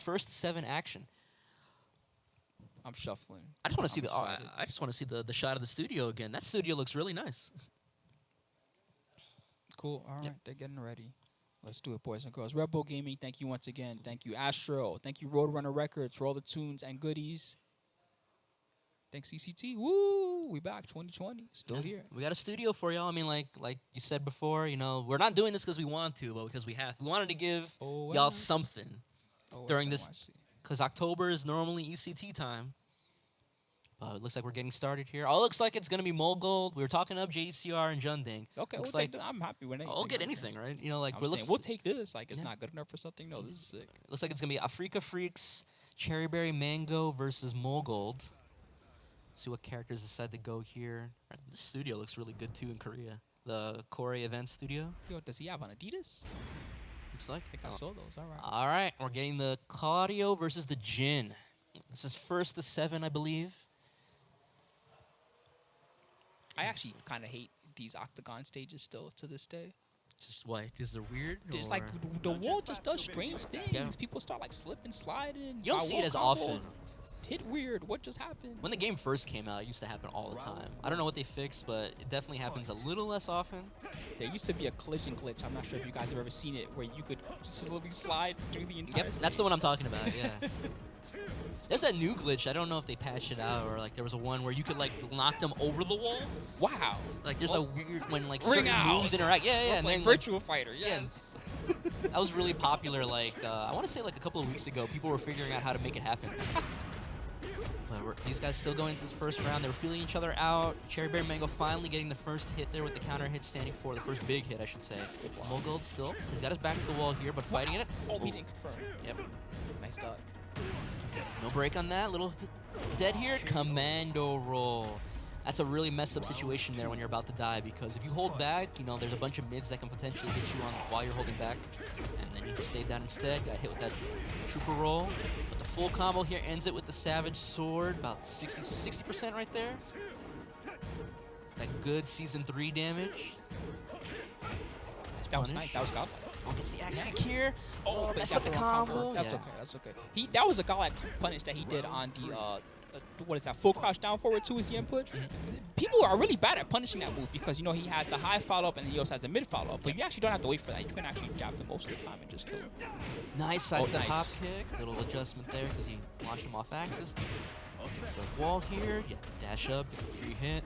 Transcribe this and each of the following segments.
first 7 action. I'm shuffling. I just want to see I'm the. excited. I just want to see the shot of the studio again. That studio looks really nice. Cool. All right, Yep. they're getting ready. Let's do it, boys and girls. Red Bull Gaming, thank you once again. Thank you, Astro. Thank you, RoadRunner Records, for all the tunes and goodies. Thanks, ECT. Woo! We back, 2020. Still Yeah. here. We got a studio for y'all. I mean, like you said before, you know, we're not doing this because we want to, but because we have to. We wanted to give y'all something during this, OSNYC. because October is normally ECT time. It looks like we're getting started here. Oh, it looks like it's going to be Mulgold. We were talking up JDCR and Junding. Okay, looks we'll like take I'm happy with anything. I'll get okay. anything, right? You know, like I'm saying, we'll take this. Like, it's Yeah. not good enough for something. No, this is sick. looks like it's going to be Afrika Freaks, Cherryberrymango versus Mulgold. See what characters decide to go here. The studio looks really good, too, in Korea. The Korea event studio. Yo, does he have on Adidas? Looks like. I think I saw those. All right. All right, we're getting the Claudio versus the Jin. This is first to 7, I believe. I actually kind of hate these octagon stages still to this day. Just why? Because they're weird? It's like the wall just does strange things. Yeah. People start like slipping, sliding. You don't My see wall it as combo often. Hit weird. What just happened? When the game first came out, it used to happen all the time. I don't know what they fixed, but it definitely happens a little less often. There used to be a collision glitch. I'm not sure if you guys have ever seen it, where you could just literally slide through the entire Yep, stage. that's the one I'm talking about, yeah. There's that new glitch. I don't know if they patched it out or like there was a one where you could like knock them over the wall. Wow. Like there's a weird when like Ring certain out. moves interact. Yeah, yeah. We're And playing then like, Virtual Fighter. Yes. that was really popular. Like I want to say like a couple of weeks ago, people were figuring out how to make it happen. But these guys still going into this first round. They were feeling each other out. Cherryberrymango finally getting the first hit there with the counter hit, standing for the first big hit, I should say. Mulgold still. He's got his back to the wall here, but fighting it. Oh, he didn't confirm. Yep. Nice duck. No break on that. Little dead here. Commando roll. That's a really messed up situation there when you're about to die, because if you hold back, you know, there's a bunch of mids that can potentially hit you on while you're holding back. And then you just stayed down instead. Got hit with that trooper roll. But the full combo here ends it with the Savage Sword. About 60% right there. That good Season 3 damage. That was nice. That was godlike. Oh, gets the axe kick here. Oh, messed got up the wrong combo. That's Yeah. okay. That's okay. That was a godlike punish that he did on the what is that? Full crouch down forward 2 is the input. People are really bad at punishing that move because you know he has the high follow up and he also has the mid follow up. But you actually don't have to wait for that. You can actually jab him most of the time and just kill him. Nice side step nice. hop kick. Little adjustment there because he launched him off axis. Gets the wall here. Yeah, dash up. Gets the free hit.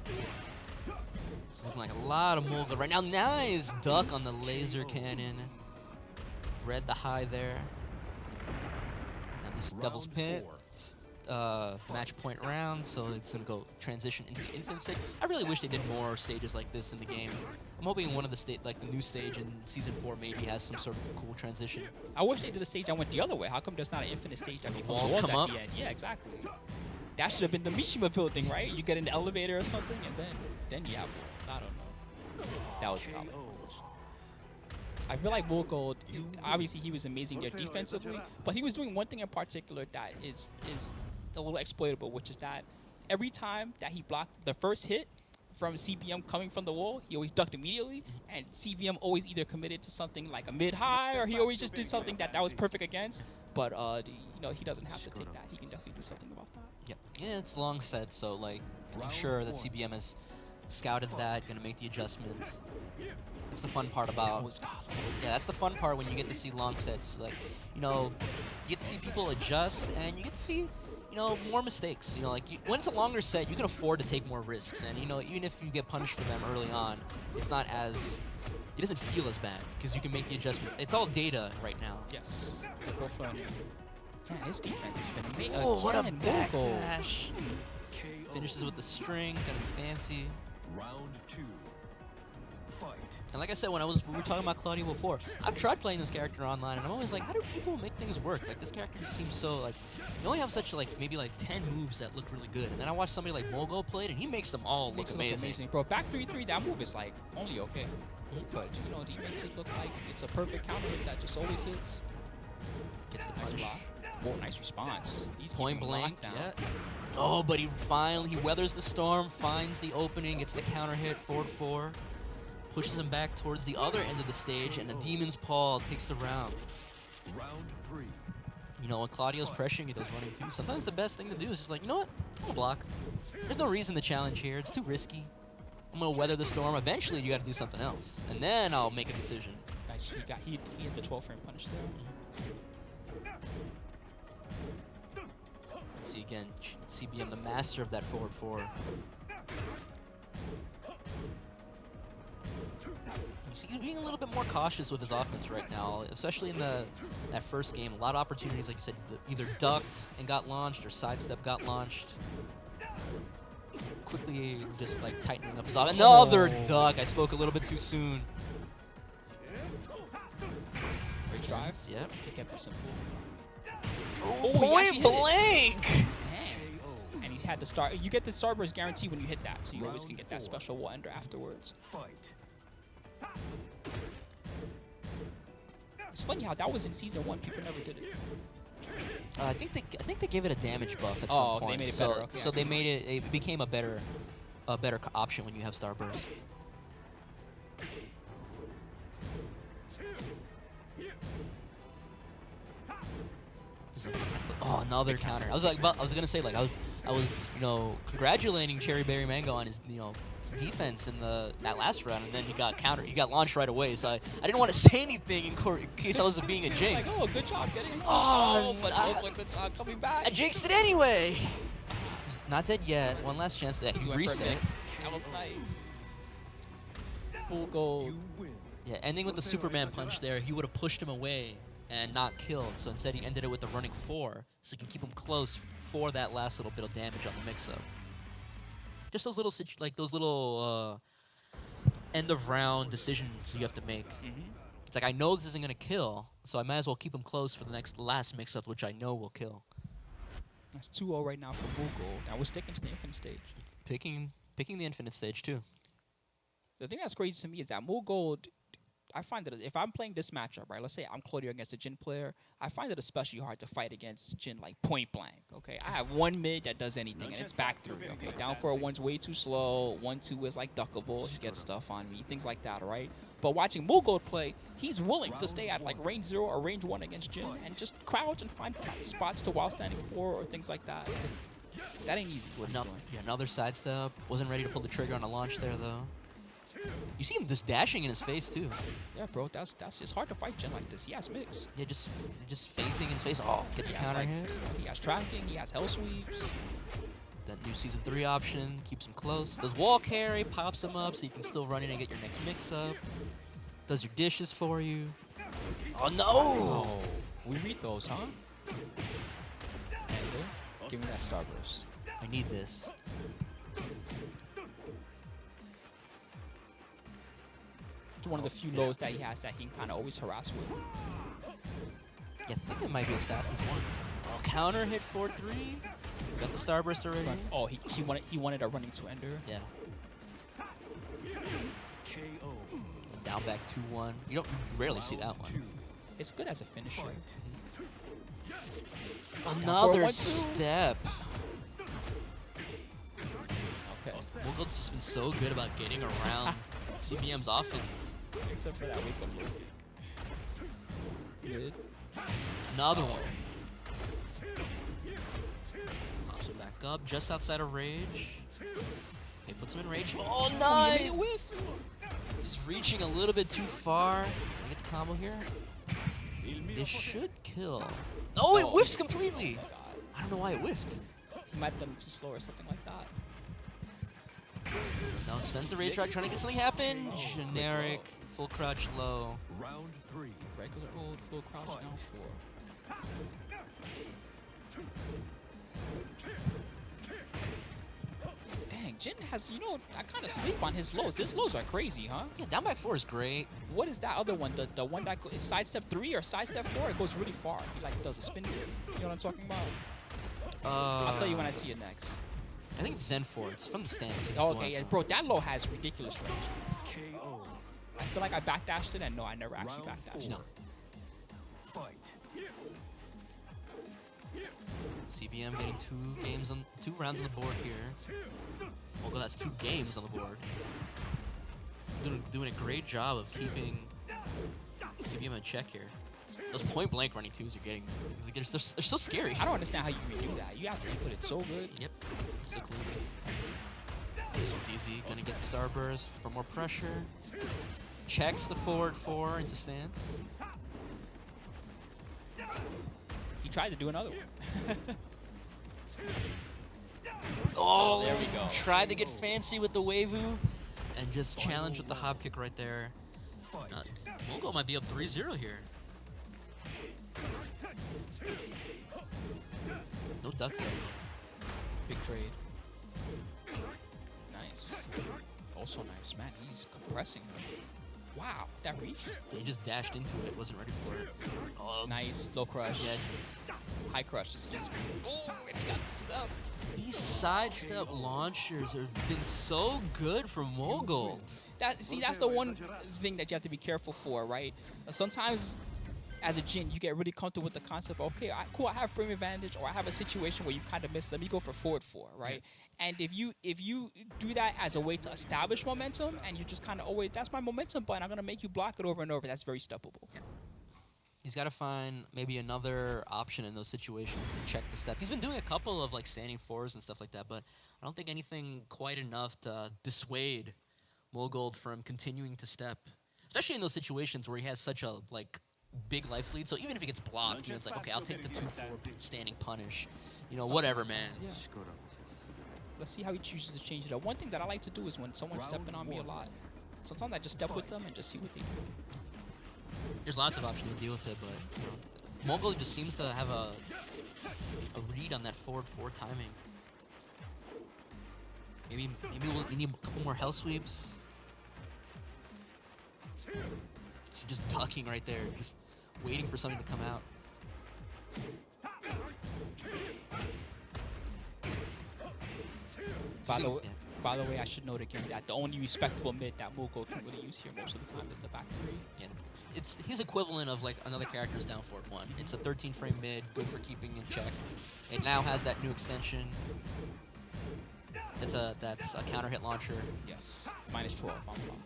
It's looking like a lot of Mulgold right now. Nice duck on the laser cannon. Read the high there. Now this is Devil's Pit. Match point round, so it's gonna go transition into the infinite stage. I really wish they did more stages like this in the game. I'm hoping one of the like the new stage in Season 4 maybe has some sort of cool transition. I wish they did a stage that went the other way. How come there's not an infinite stage that becomes walls walls come at up? the end? Yeah, exactly. That should have been the Mishima building, right? You get in the elevator or something, and then you have walls. I don't know. That was godlike. I feel like Mulgold, obviously he was amazing there defensively, but he was doing one thing in particular that is a little exploitable, which is that every time that he blocked the first hit from CBM coming from the wall, he always ducked immediately, and CBM always either committed to something like a mid-high, or he always just did something that was perfect against, but you know, he doesn't have to take that. He can definitely do something about that. Yep. Yeah, it's long set, so like I'm sure that CBM has scouted that, gonna make the adjustment. That's the fun part about. Yeah, that's the fun part when you get to see long sets. Like, you know, you get to see people adjust, and you get to see, you know, more mistakes. You know, like when it's a longer set, you can afford to take more risks, and you know, even if you get punished for them early on, it's not as. It doesn't feel as bad because you can make the adjustment. It's all data right now. Yes. Man, his defense has been amazing. Oh, what a backdash! Finishes with the string, gonna be fancy. Round 2. Fight. And like I said, we were talking about Claudio before, I've tried playing this character online, and I'm always like, how do people make things work? Like, this character just seems so, like, you only have such, like, maybe, like, 10 moves that look really good. And then I watch somebody like Mulgold play it, and he makes them all look amazing. Bro, back 3-3, that move is, like, only okay. But, you know, he makes it look like it's a perfect counter hit that just always hits. Gets the Nice punish. block. Whoa, nice response. He's Point keeping him blank, locked down. yeah. Oh, but he weathers the storm, finds the opening, gets the counter hit, forward 4. Pushes him back towards the other end of the stage, and the Demon's Paw takes the round. Round 3. You know, when Claudio's pressuring you, those running too, sometimes the best thing to do is just like, you know what? I'm gonna block. There's no reason to challenge here. It's too risky. I'm gonna weather the storm. Eventually, you gotta do something else. And then I'll make a decision. Nice. He hit the 12-frame punish there. See again, CBM, the master of that forward 4. He's being a little bit more cautious with his offense right now, especially in that first game. A lot of opportunities, like you said, either ducked and got launched or sidestep got launched. Quickly just like tightening up his offense. Another duck. I spoke a little bit too soon. Great drive. Yep. He kept it simple. Oh, he point actually hit it. blank! Damn. And he's had to start. You get the starburst guarantee when you hit that, so you always can get that special wall ender afterwards. Fight. It's funny how that was in season 1. People never did it. I think they gave it a damage buff at some Oh, point. they made it so better. Okay, so I they see. made it. It became a better option when you have Starburst. It's like, oh, another counter. I was gonna say like I was you know congratulating Cherryberrymango on his defense in that last round, and then he got countered. He got launched right away. So I didn't want to say anything in case I was being a It's jinx. like, oh, good job getting launched. Oh, but also good job coming back. I jinxed it anyway. He's not dead yet. One last chance to He went for a reset. mix. That was nice. Full gold. You win. Yeah, ending with the Superman punch there, he would have pushed him away and not killed. So instead, he ended it with the running 4, so he can keep him close for that last little bit of damage on the mix-up. Just those little end of round decisions you have to make. It's like I know this isn't gonna kill, so I might as well keep him close for the last mix-up, which I know will kill. That's 2-0 right now for Mulgold. Now we're sticking to the infinite stage. Picking the infinite stage too. The thing that's crazy to me is that Mulgold, I find that if I'm playing this matchup, right, let's say I'm Claudio against a Jin player, I find it especially hard to fight against Jin like point blank, okay? I have one mid that does anything, and it's back 3, okay? Down for a 1's way too slow, 1-2 is like duckable, he gets stuff on me, things like that, right? But watching Mulgold play, he's willing to stay at like range 0 or range 1 against Jin and just crouch and find spots to while standing 4 or things like that. That ain't easy, what he's doing. Yeah, another sidestep. Wasn't ready to pull the trigger on a launch there though. You see him just dashing in his face too. Yeah, bro, that's it's hard to fight Jin like this. He has mix. Yeah, just fainting in his face. Oh, gets a He has, counter like, hit. he has tracking, he has hell sweeps. That new season 3 option keeps him close. Does wall carry, pops him up so you can still run in and get your next mix up. Does your dishes for you. Oh no! Oh, we read those, huh? Ender, give me that starburst. I need this. It's one of the few lows that he has that he can kind of always harass with. Yeah, I think it might be his fastest one. Oh, counter hit 4-3. Got the starburst already. Oh, he wanted a running to Ender. Yeah. KO. Down back 2-1. You rarely see that one. It's good as a finisher. Another 1-2. step. Okay. Mulgold's just been so good about getting around CBM's offense. Except for that wake up low kick. Good. Another one. Pops it back up, just outside of rage. He puts him in rage. Oh, nice! Just reaching a little bit too far. Can I get the combo here? This should kill. Oh, it whiffs completely! Oh my god. I don't know why it whiffed. He might have done it too slow or something like that. No, spends the rage rock trying to get something happen. Generic, full crouch low. Round 3. Regular old full crouch down 4. Dang, Jin has, I kind of sleep on his lows. His lows are crazy, huh? Yeah, down back 4 is great. What is that other one? The one that is sidestep 3 or sidestep 4? It goes really far. He like does a spin kick. You know what I'm talking about? I'll tell you when I see it next. I think it's Zen 4. It's from the stance. Oh, okay, yeah, bro, that low has ridiculous range. KO. I feel like I backdashed it, and no, I never actually Round backdashed. No. Fight. CBM getting 2 rounds on the board here. Mulgold has 2 games on the board. He's doing a great job of keeping CBM in check here. Those point blank running twos are getting me. Like, they're so scary. I don't understand how you even do that. You have to input it so good. Yep. So clean. This one's easy. Gonna get the starburst for more pressure. Checks the forward 4 into stance. He tried to do another one. Oh, there we go. Tried to get fancy with the Wavu and just challenged with the hop kick right there. Mulgold might be up 3-0 here. No duck there. Big trade. Nice. Also nice. Man, he's compressing him. Wow, that reached. He just dashed into it. Wasn't ready for it. Oh, Nice. Low crush. yeah. High crush. Excuse me. Oh, and he got the stuff. These sidestep launchers have been so good from Mulgold. That's the one thing that you have to be careful for, right? Sometimes, as a Jin, you get really comfortable with the concept. Okay, cool. I have frame advantage, or I have a situation where you kind of missed. Let me go for forward 4, right? Yeah. And if you do that as a way to establish momentum, and you just kind of always, that's my momentum button. I'm gonna make you block it over and over. That's very steppable. Yeah. He's got to find maybe another option in those situations to check the step. He's been doing a couple of like standing 4s and stuff like that, but I don't think anything quite enough to dissuade Mulgold from continuing to step, especially in those situations where he has such a like big life lead. So even if he gets blocked, it's like, okay, I'll take the 2-4 standing punish. Whatever, man. Yeah. Let's see how he chooses to change it up. One thing that I like to do is when someone's stepping on me a lot, sometimes I just step with them and just see what they do. There's lots of options to deal with it, but Mulgold just seems to have a read on that forward 4 timing. Maybe we need a couple more hell sweeps. Just ducking right there, just waiting for something to come out. By the way, I should note again that the only respectable mid that Mulgold can really use here most of the time is the back 3. Yeah, it's his equivalent of like another character's down forward 1. It's a 13 frame mid, good for keeping in check. It now has that new extension. That's a counter hit launcher. Yes, -12 on block.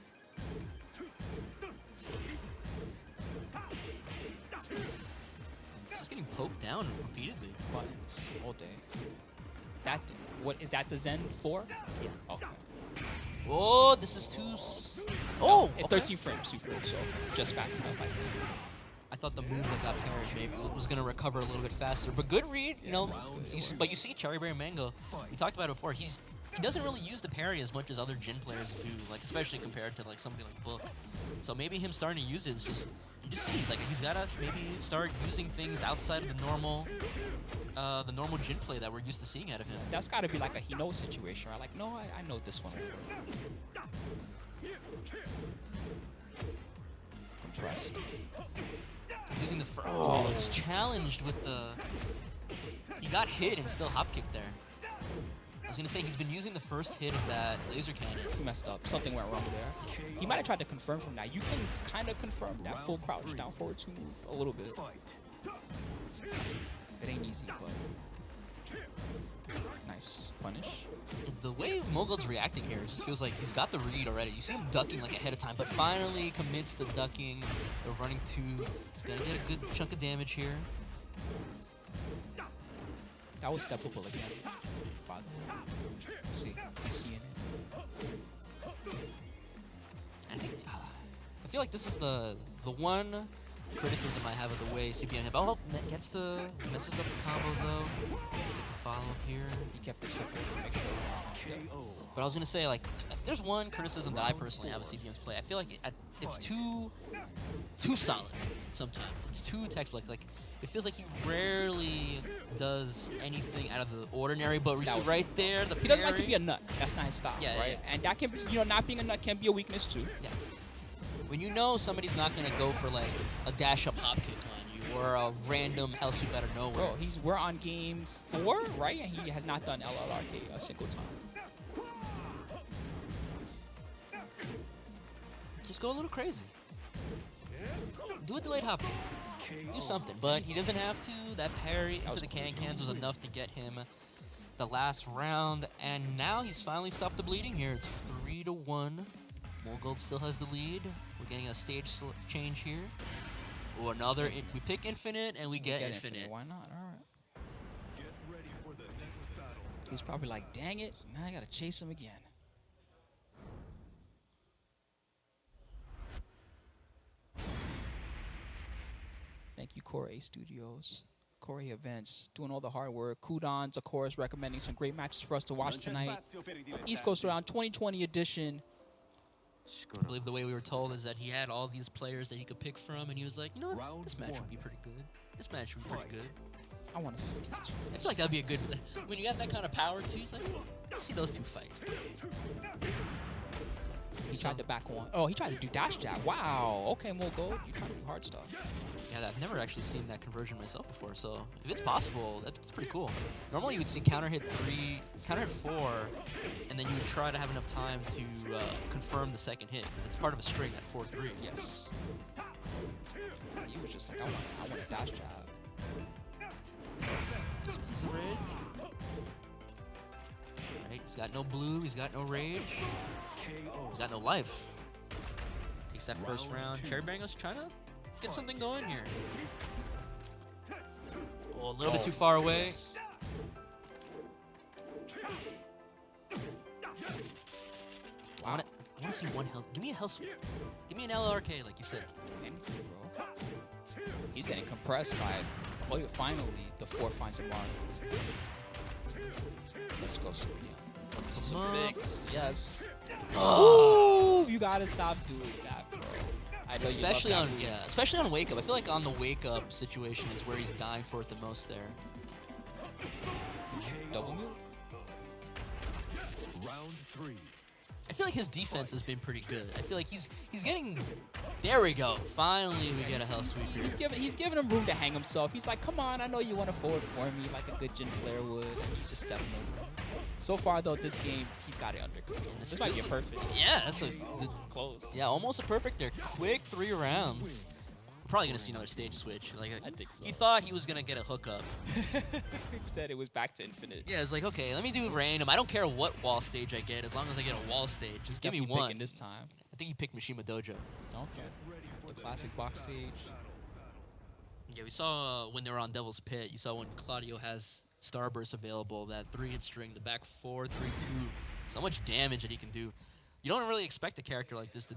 It's just getting poked down repeatedly. Buttons all day. That thing. What is that? The Zen 4? Yeah. Okay. Oh, this is too. Oh, At okay. 13 frames, super. So just fast enough, I think. I thought the move that got parried maybe was gonna recover a little bit faster, but good read. But you see Cherryberrymango. We talked about it before. He doesn't really use the parry as much as other Jin players do, like especially compared to like somebody like Book. So maybe him starting to use it is just you just see he's gotta maybe start using things outside of the normal Jin play that we're used to seeing out of him. That's got to be like a he knows situation, right? Like, no, I know this one. Compressed. He's using the it's challenged with the. He got hit and still hop kicked there. I was gonna say he's been using the first hit of that laser cannon. He messed up. Something went wrong there. He might have tried to confirm from that. You can kind of confirm that full crouch down forward 2 move a little bit. It ain't easy, but nice punish. The way Mulgold's reacting here, it just feels like he's got the read already. You see him ducking like ahead of time, but finally commits to ducking. The running 2, gonna get a good chunk of damage here. That was steppable again, by the way. See, he's seeing it. I feel like this is the one criticism I have of the way CBM hit. Oh, messes up the combo though. Get the follow up here. He kept it simple to make sure. But I was gonna say, like, if there's one criticism that I personally have of CBM's play, I feel like it's too solid sometimes. It's too textbook. Like it feels like he rarely does anything out of the ordinary. But we see right there the he doesn't like to be a nut. That's not his style, yeah, right? Yeah. And that can be, not being a nut can be a weakness too. Yeah. When you know somebody's not gonna go for like a dash up hop kick on you or a random hell sweep out of nowhere. Bro, we're on game 4, right? And he has not done LLRK a single time. Just go a little crazy. Do a delayed hop kick. Do something, but he doesn't have to. That parry into the cans was enough to get him the last round, and now he's finally stopped the bleeding here. It's 3-1. Mulgold still has the lead. We're getting a stage change here. Or another. We pick infinite and we get infinite. Why not? All right. Get ready for the next battle. He's probably like, dang it, now I gotta chase him again. Thank you, Core A Studios, Core A Events, doing all the hard work. Kudons, of course, recommending some great matches for us to watch tonight. East Coast Round 2020 edition. I believe the way we were told is that he had all these players that he could pick from, and he was like, you know what, Round this match would one. be pretty good. This match would be pretty good. I want to see these two. I feel like that'd be a good. When you have that kind of power too, it's like, let's see those two fight. He tried to back one. Oh, he tried to do dash jab. Wow. Okay, Mulgold, you trying to do hard stuff. Yeah, I've never actually seen that conversion myself before, so if it's possible, that's pretty cool. Normally you would see counter hit 3, counter hit 4, and then you would try to have enough time to confirm the second hit, because it's part of a string at 4-3. Yes. He was just like, I want a dash jab. Spins the rage. Right, he's got no blue, he's got no rage, KO. he's got no life. Takes that first round. Cherryberrymango's trying to get something going here. Oh, a little bit too far away. Yes. I want to see one health. Give me a health sweep. Give me an LRK, like you said. Anything, bro. He's getting compressed by finally the 4 finds a mark. Let's go, CPM. Some mix. Yes. Oh. Ooh, you gotta stop doing that, bro. I know Especially you love on that move. especially on wake up. I feel like on the wake up situation is where he's dying for it the most there. Double move. Round 3. I feel like his defense has been pretty good. I feel like he's getting. There we go. Finally, we get a hell sweep here. He's giving him room to hang himself. He's like, come on, I know you want to forward for me like a good Jin player would. And he's just stepping over. So far, though, this game, he's got it under control. And This might be a perfect. Yeah, that's Close. yeah, almost a perfect there. Quick 3 rounds. We're probably gonna see another stage switch. Like I think so. he thought he was gonna get a hookup. Instead, it was back to infinite. Yeah, it's like, okay, let me do random. I don't care what wall stage I get, as long as I get a wall stage. Just give me Definitely one. picking this time. I think he picked Mishima Dojo. Okay. The classic box stage. Yeah, we saw when they were on Devil's Pit, you saw when Claudio has Starburst available, that 3-hit string, the back 4, 3, 2. So much damage that he can do. You don't really expect a character like this to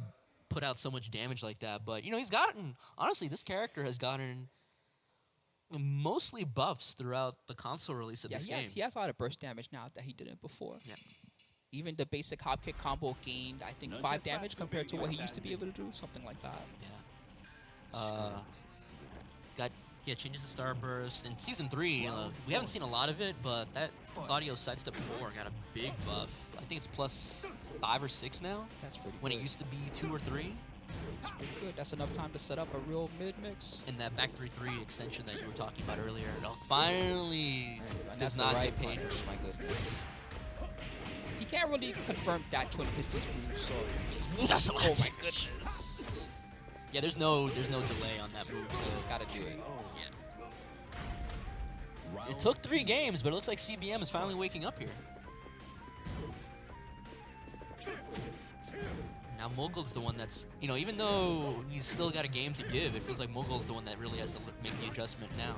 put out so much damage like that, but, you know, he's gotten, honestly, this character has gotten mostly buffs throughout the console release of this game. He has a lot of burst damage now that he didn't before. Yeah. Even the basic hop kick combo gained, I think, 5 damage compared to what he used to be able to do, something like that. Yeah. Changes the Starburst. In Season 3, we haven't seen a lot of it, but that Claudio sidestep 4 got a big buff. I think it's plus 5 or 6 now, That's pretty when good. it used to be 2 or 3. That's pretty good. That's enough time to set up a real mid-mix. And that back 3-3 extension that you were talking about earlier, it finally And does that's not the right get paid. punish, my goodness. He can't really confirm that Twin Pistols move, so... That's a lot Oh of my damage. goodness. Yeah, there's no delay on that move, so So just gotta do it. it took 3 games, but it looks like CBM is finally waking up here. Now Mulgold's the one that's, you know, even though he's still got a game to give, it feels like Mulgold's the one that really has to make the adjustment now.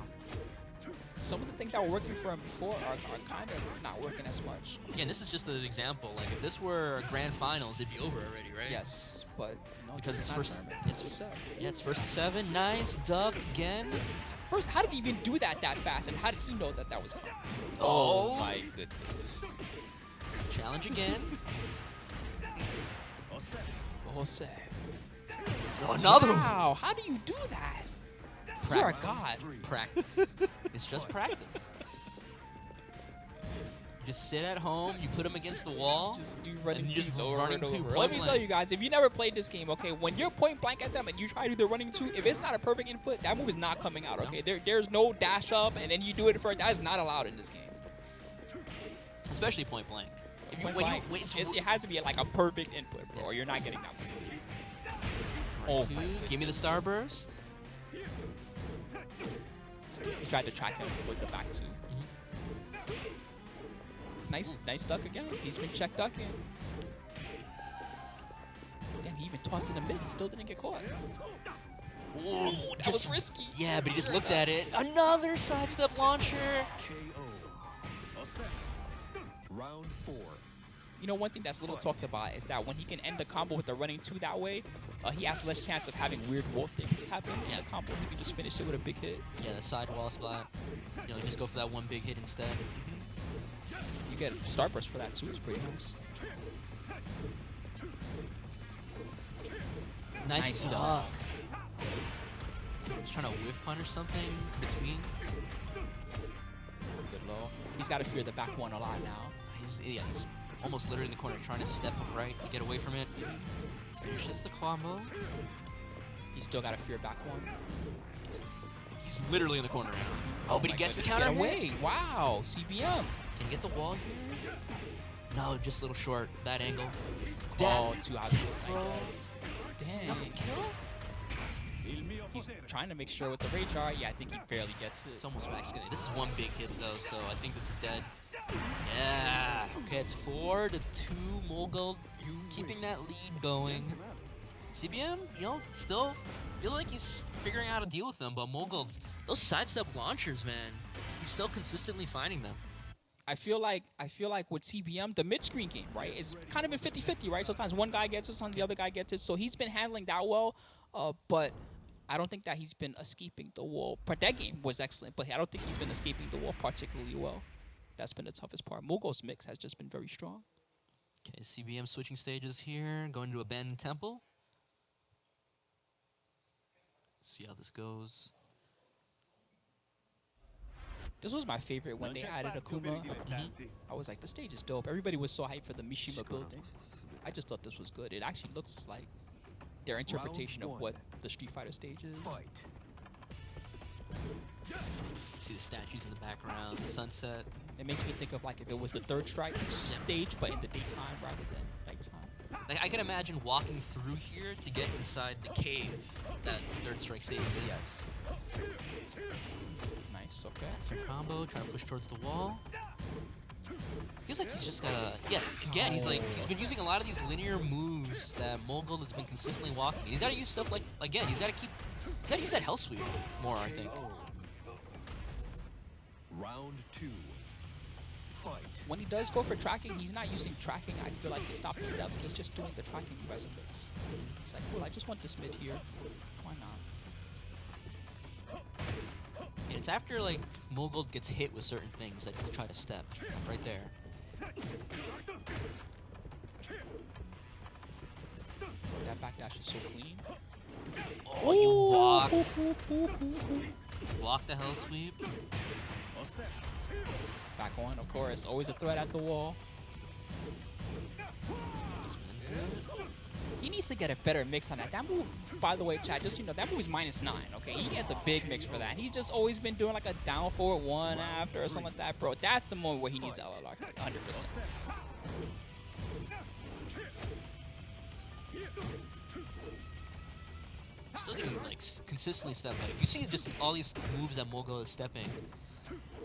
Some of the things that were working for him before are kind of not working as much. Yeah, this is just an example. Like, if this were grand finals, it'd be over already, right? Yes, but no, Because it's not first. tournament. It's It's set. yeah, it's first to 7. Nice duck again. First, how did he even do that fast? And how did he know that was coming? Oh. My goodness. Challenge again. Jose. Oh, another one. Wow, how do you do that? You're a god. Practice. It's just practice. You just sit at home, you put him against the wall. Just do running you just twos over running and two over. point Let me tell blank. you guys, if you never played this game, okay, when you're point blank at them and you try to do the running two, if it's not a perfect input, that move is not coming out, okay? There's no dash up and then you do it first. That is not allowed in this game. Especially point blank. If you, Point when blank, you, it's, it has to be like a perfect input, bro, or you're not getting that move. oh, my give me the starburst. He tried to track him with the back two. Nice duck again. He's been check ducking. Damn, he even tossed in the mid. He still didn't get caught. Ooh, That was risky. Yeah, but he just looked at it. Another sidestep launcher. KO. All set. Round 4. You know, one thing that's little talked about is that when he can end the combo with the running 2 that way, he has less chance of having weird wall things happen in the combo. He can just finish it with a big hit. Yeah, the side wall splat. You know, just go for that one big hit instead. You get Starburst for that too. It's pretty nice. Nice Nice duck. He's trying to whiff punish something between. Good low. He's got to fear the back one a lot now. He's almost literally in the corner trying to step right to get away from it. Finishes the combo. He's still got to fear back one. He's literally in the corner now. Oh, but he my gets the goodness, counter get away. Wow, CBM. Can he get the wall here? No, just a little short. Bad angle. Oh, too obvious, I bro. guess. Is Dang. enough to kill? He's trying to make sure with the rage art. Yeah, I think he barely gets it. It's almost max skinny. This is one big hit though, so I think this is dead. Yeah. Okay, it's 4-2 Mulgold, keeping that lead going. CBM, you know, still feel like he's figuring out how to deal with them, but Mulgold, those sidestep launchers, man, he's still consistently finding them. I feel like with CBM, the mid-screen game, right, is kind of been 50-50, right? Sometimes one guy gets it, sometimes the other guy gets it. So he's been handling that well, but I don't think that he's been escaping the wall. But that game was excellent, but I don't think he's been escaping the wall particularly well. That's been the toughest part. Mulgold's mix has just been very strong. Okay, CBM switching stages here, going to Abandoned Temple. See how this goes. This was my favorite when they added Akuma. I was like, the stage is dope. Everybody was so hyped for the Mishima building. I just thought this was good. It actually looks like their interpretation of what the Street Fighter stage is. Fight. See the statues in the background, the sunset. It makes me think of like if it was the Third Strike stage, but in the daytime rather than nighttime. Like, I can imagine walking through here to get inside the cave that the Third Strike stage is in. Yes. Nice, okay. After combo, trying to push towards the wall. Feels like he's just gotta, yeah, again, he's been using a lot of these linear moves that Mulgold has been consistently walking. He's gotta use stuff like, again, he's gotta use that hell sweep more, I think. Round 2. Fight. When he does go for tracking, he's not using tracking, I feel like, to stop the step. He's just doing the tracking resonance. He's like, cool, I just want this mid here. Why not? And it's after, like, Mulgold gets hit with certain things that he'll try to step. Right there. That backdash is so clean. Oh, you walked the hell sweep. All set. Back on, of course. Always a threat at the wall. Spins it. He needs to get a better mix on that. That move, by the way, chat, just so you know, that move is -9, okay? He gets a big mix for that. He's just always been doing like a down forward one after or something like that, bro. That's the moment where he needs LLR, 100%. Still getting, like, consistently stepped. Like, you see just all these moves that Mulgold is stepping.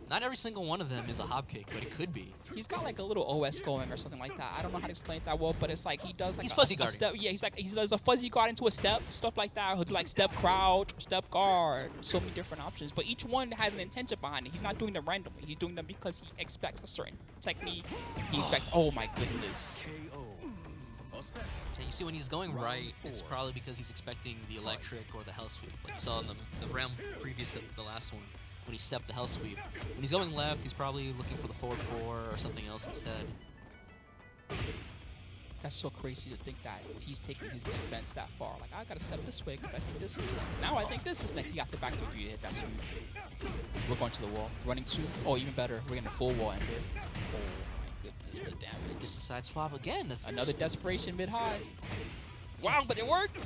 Not every single one of them is a hop kick, but it could be. He's got like a little OS going or something like that. I don't know how to explain it that well, but it's like he does like He's a fuzzy step. guarding. Yeah, he does a fuzzy guard into a step, stuff like that. He'll do like step crouch or step guard. So many different options, but each one has an intention behind it. He's not doing them randomly. He's doing them because he expects a certain technique. He expects. Oh my goodness. KO. All set. And you see when he's going right, it's probably because he's expecting the electric or the hell sweep. Like you saw in the round previous to the last one, when he stepped the hell sweep. When he's going left, he's probably looking for the forward 4 or something else instead. That's so crazy to think that he's taking his defense that far. Like, I gotta step this way because I think this is next. Now I think this is next. He got the back to do hit. That's huge. We're going to the wall. Running 2. Oh, even better. We're getting a full wall ender. Oh my goodness, the damage. Gets the side swap again. Another desperation mid-high. Wow, but it worked.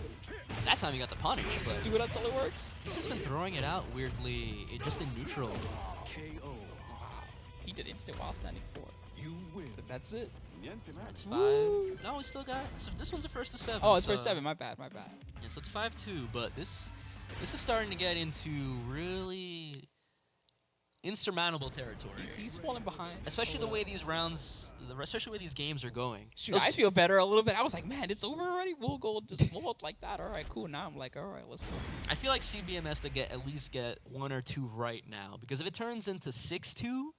That time he got the punish, but Just do it until it works. he's just been throwing it out weirdly, just in neutral. KO. He did instant while standing 4. You win. That's it. It's 5. No, we still got. So this one's a first to 7. Oh, it's so, for 7. My bad. My bad. Yeah, so it's 5-2, but this is starting to get into really insurmountable territory. He's falling behind. Especially the way these rounds, especially the way these games are going. Shoot, Those I two- feel better a little bit. I was like, man, it's over already. Mulgold just walled like that. All right, cool. Now I'm like, all right, let's go. I feel like CBM has to at least get 1 or 2 right now, because if it turns into 6-2,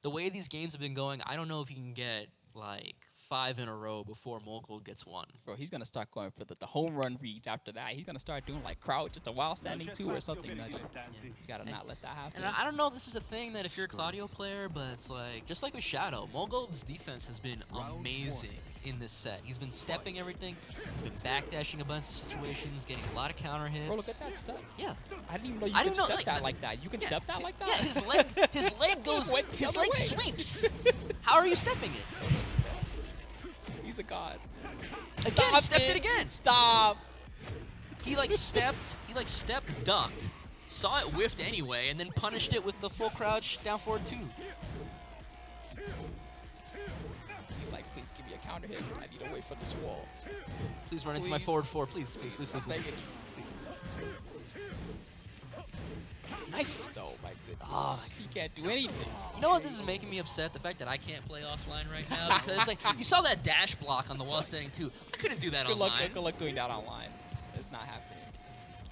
the way these games have been going, I don't know if he can get like 5 in a row before Mulgold gets 1. Bro, he's gonna start going for the home run reads after that. He's gonna start doing like crouch just a while standing too or something. Like, you gotta not let that happen. And I don't know if this is a thing that if you're a Claudio player, but it's like, just like with Shadow, Mulgold's defense has been amazing in this set. He's been stepping everything. He's been backdashing a bunch of situations, getting a lot of counter hits. Bro, look at that step. Yeah. I didn't even know you I could didn't know, step like, that like that. You can step that like that? Yeah, his leg goes, Went the his other leg way. sweeps. How are you stepping it? He's a god. Again, he stepped it again. Stop. He stepped, ducked, saw it whiffed anyway, and then punished it with the full crouch down forward 2. He's like, please give me a counter hit. I need to wait for this wall. Please run into my Please. forward 4, please, please, please, please, Begging please. you. Nice though, my goodness. Oh, He can't do anything. You know what? This is making me upset. The fact that I can't play offline right now, because it's like you saw that dash block on the wall standing 2. I couldn't do that Good luck, online. good luck doing that online. It's not happening.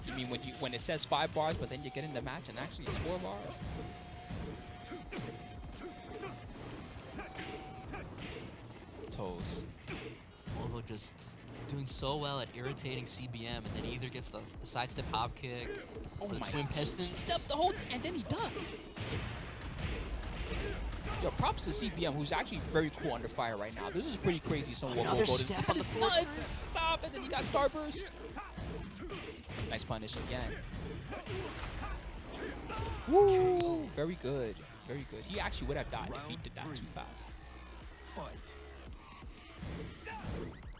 You mean when it says 5 bars, but then you get in the match and actually it's 4 bars? Toes. Mulgold just doing so well at irritating CBM, and then he either gets the sidestep hop kick Oh or the my twin God. piston. Stepped the whole, and then he ducked. Yo, props to CBM, who's actually very cool under fire right now. This is pretty crazy. Another step on the is forward. nuts. Stop, and then he got starburst. Nice punish again. Woo! Very good. Very good. He actually would have died if he did that too fast. Fight.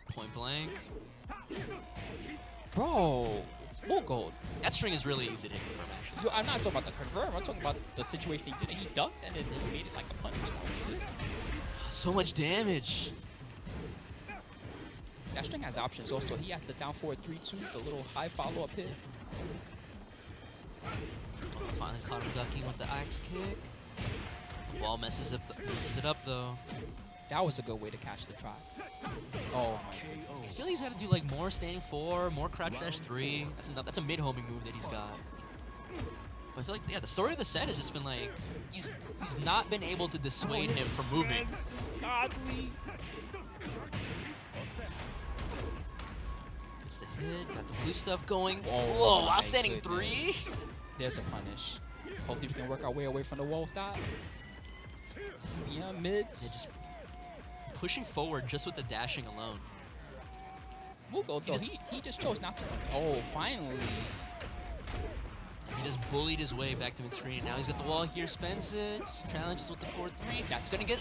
Point blank. Bro, Mulgold. That string is really easy to hit from, actually. Yo, I'm not talking about the confirm. I'm talking about the situation he did. He ducked and then he made it like a punish. That was sick. So much damage. That string has options also. He has the down forward 3-2, the little high follow-up hit. Oh, finally caught him ducking with the axe kick. The wall messes it up though. That was a good way to catch the try. Oh my I feel he's got to do like more standing 4, more crouch dash 3. That's enough. That's a mid-homing move that he's got. But I feel like, yeah, the story of the set has just been like, he's not been able to dissuade him from moving. This is godly. Gets the hit, got the blue stuff going. Oh Whoa, my while standing goodness. 3? There's a punish. Hopefully we can work our way away from the wall with that. Yeah, mids. Yeah, just pushing forward just with the dashing alone. Mulgold, though, he just chose not to come. Oh, finally. He just bullied his way back to mid-screen. Now he's got the wall here, spends it, just challenges with the 4-3. That's gonna get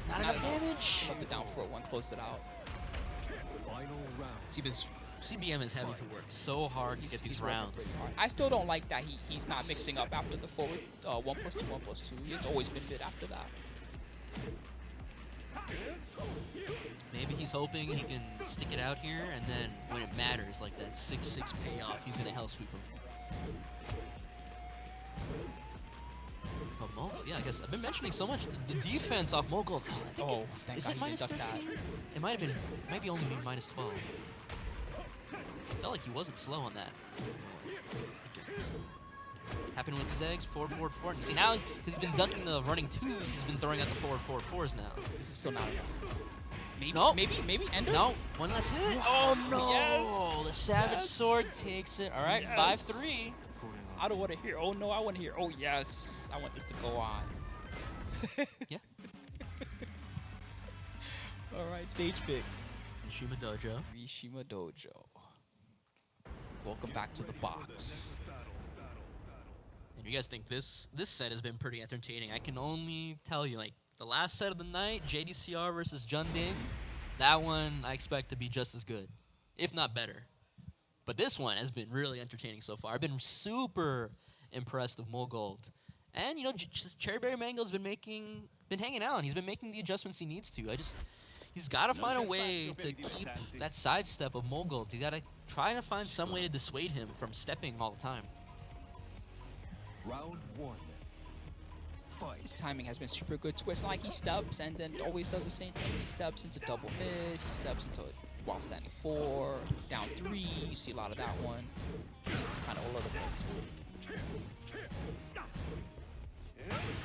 not enough damage. Let the down forward one closed it out. Final round. CBM is having to work so hard to get these working rounds. pretty hard. I still don't like that he's not mixing up after the forward 1+2, 1+2. He's always been mid after that. Maybe he's hoping he can stick it out here, and then when it matters, like that 6-6 payoff, he's gonna hell sweep him. But Mulgold, yeah, I guess I've been mentioning so much the defense off Mulgold. I think Oh, thank is God it he minus didn't duck 13? that. It might be only be minus 12. I felt like he wasn't slow on that. Just happened with his eggs, forward, forward, forward. You see now, because he's been dunking the running 2s, he's been throwing out the forward, forward, 4s now. This is still not enough. Maybe, Nope. maybe Endo? No, one less hit. Oh, no! yes, The Savage yes. Sword takes it. All right, Yes. 5-3. I don't want to hear. Oh no, I want to hear. Oh yes, I want this to go on. Yeah. All right, stage pick. Shima Dojo. Rishima Dojo. Welcome back to the box. And you guys think this set has been pretty entertaining? I can only tell you, like, the last set of the night, JDCR versus Junding, that one I expect to be just as good, if not better. But this one has been really entertaining so far. I've been super impressed with Mulgold. And, you know, Cherryberrymango's been hanging out, and he's been making the adjustments he needs to. He's got to find a way to keep that sidestep of Mulgold. He's got to try to find some way to dissuade him from stepping all the time. Round 1. His timing has been super good too. It's not like he steps and then always does the same thing. He steps into double mid. He steps into while standing 4, down 3. You see a lot of that one. He's kind of all over the place.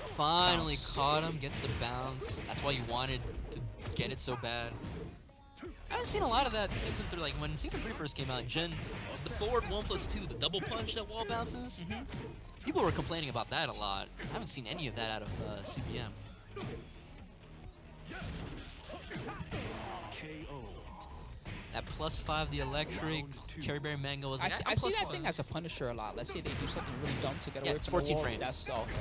Finally Bounce. caught him, gets the bounce. That's why you wanted to get it so bad. I haven't seen a lot of that in Season 3. Like, when Season 3 first came out, the forward 1+2, the double punch that wall bounces, people were complaining about that a lot. I haven't seen any of that out of CBM. KO. That +5, the electric, Cherryberrymango was I like, see, I'm I see that +5. thing as a punisher a lot. Let's say they do something really dumb to get Yeah, away it's from 14 the wall. frames. That's okay.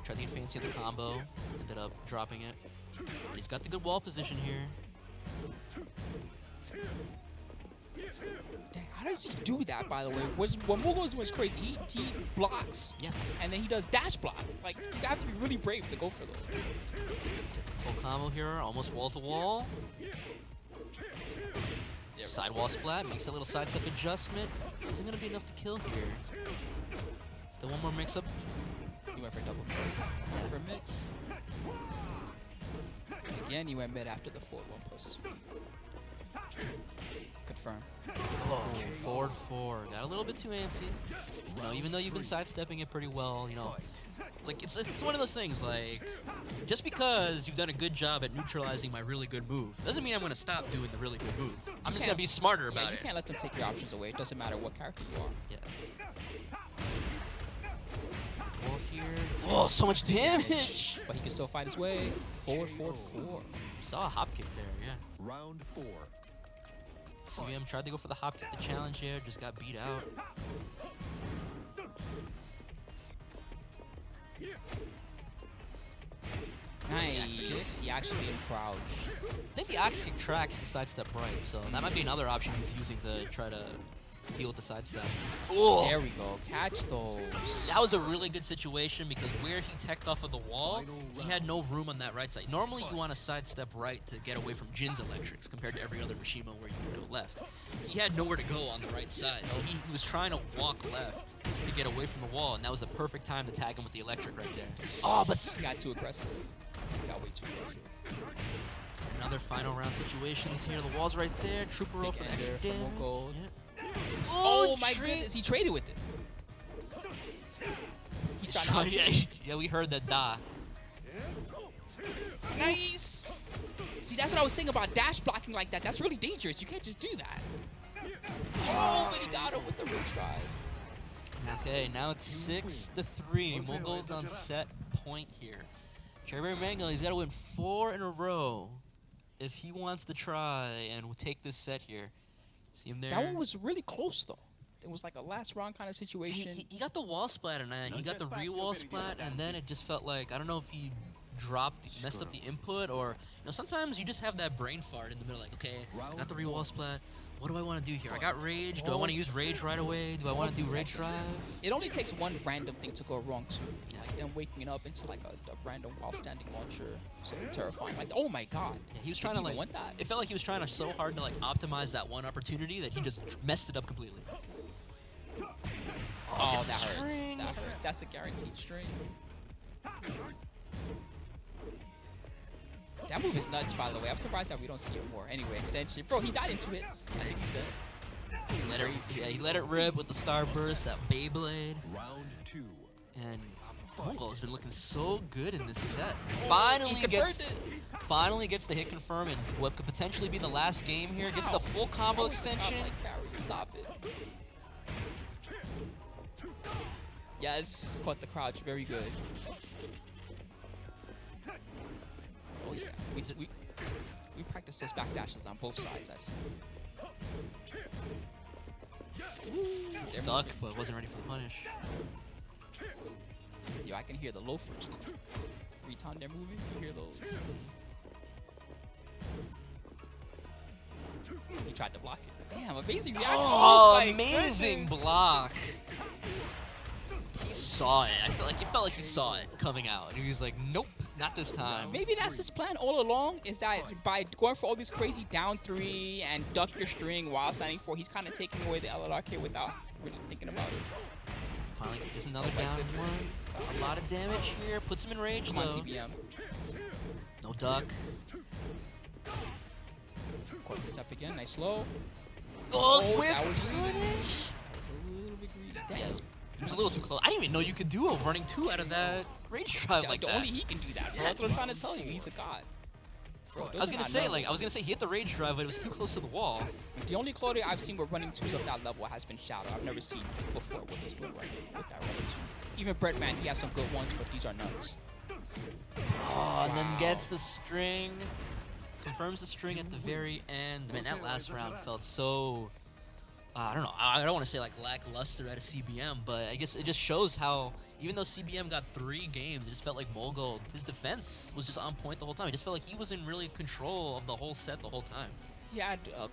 Tried to get fancy in the combo, ended up dropping it. But he's got the good wall position here. Dang, how does he do that, by the way? What Mulgold's doing is crazy. He blocks, Yeah. and then he does dash block. Like, you have to be really brave to go for those. Gets the full combo here, almost wall to wall. Side wall splat, makes a little sidestep adjustment. This isn't going to be enough to kill here. Still one more mix up. He went for a double kill. Time for a mix. And again, he went mid after the forward 1+2. Confirm. Oh, forward 4. Got a little bit too antsy. You know, even though you've been sidestepping it pretty well, you know. Like, it's one of those things, like, just because you've done a good job at neutralizing my really good move, doesn't mean I'm going to stop doing the really good move. I'm just going to be smarter about You it. can't let them take your options away. It doesn't matter what character you are. Yeah. Wall here. Oh, so much damage! But he can still fight his way. Forward, forward, forward. Saw a hop kick there, yeah. Round 4. CBM tried to go for the hop kick to challenge here, just got beat out. Nice. He actually made him crouch. I think the ox kick tracks the sidestep right, so that might be another option he's using to try to deal with the sidestep. Oh, There we go. Catch those. that was a really good situation because where he teched off of the wall, he had no room on that right side. Normally you want to sidestep right to get away from Jin's electrics compared to every other Mishima where you would go left. He had nowhere to go on the right side, so he was trying to walk left to get away from the wall, and that was the perfect time to tag him with the electric right there. Oh, but He got too aggressive. Got way too aggressive. another final round situations here. The wall's right there. Trooper roll for the extra Ender from damage. Mulgold. Yeah. Oh my goodness, he traded with it. He's He's trying to trying, yeah, we heard that da. Nice. See, that's what I was saying about dash blocking like that. That's really dangerous. You can't just do that. Oh, but he got him with the rage drive. Okay, now it's 6-3. Mulgold's on set point here. Cherryberrymango, he's got to win 4 in a row if he wants to try and take this set here. See him there? That one was really close, though. It was like a last round kind of situation. He got the wall splat, and he got the re-wall splat, and then it just felt like, I don't know if he messed up the input, or, you know, sometimes you just have that brain fart in the middle, like, okay, I got the re-wall splat. What do I want to do here? I got rage. Do I want to use rage right away? Do I want to do rage drive? It only takes one random thing to go wrong, too. Like them waking up into like a random while standing launcher. So terrifying. Like, oh my god. Yeah, he was trying to like. Want that. It felt like he was trying to so hard to like optimize that one opportunity that he just messed it up completely. Oh, that gets the hurts. string. That hurts. That's a guaranteed string. That move is nuts, by the way. I'm surprised that we don't see it more. Anyway, extension. Bro, he died in 2 hits. I think he's dead. He let it rip with the Starburst, that Beyblade. Round 2. And Mulgold has been looking so good in this set. Finally gets the hit confirm in what could potentially be the last game here. Gets the full combo extension. Stop it. Yes, caught the crouch. Very good. Oh, yeah. We practice those back dashes on both sides, I see. Duck, but wasn't ready for the punish. Yo, I can hear the loafers. Every time they're moving, you hear those. He tried to block it. Damn, amazing reaction. Oh, my amazing goodness. block. He saw it. I felt like he saw it coming out. And he was like, nope, not this time. Maybe that's his plan all along, is that by going for all these crazy down 3 and duck your string while standing 4, he's kind of taking away the LRK without really thinking about it. Finally gets another Oh my down goodness. one. A lot of damage here. Puts him in rage Come on, though. CBM. No duck. Caught the step again. Nice slow. Oh, whiff that was punish. That was a little bit greedy. Damn. Yeah, it was a little too close. I didn't even know you could do a running 2 out of that rage drive like that. Only he can do that, bro. That's what I'm trying to tell you. He's a god. Bro, I was gonna say he hit the rage drive, but it was too close to the wall. The only Claudio I've seen with running 2s of that level has been Shadow. I've never seen before what he's doing right with that running 2. Even Breadman, he has some good ones, but these are nuts. Oh, and then gets the string. Confirms the string at the very end. Man, that last round felt so... I don't know. I don't want to say like lackluster at a CBM, but I guess it just shows how even though CBM got 3 games, it just felt like Mulgold, his defense was just on point the whole time. It just felt like he was in really control of the whole set the whole time. He had a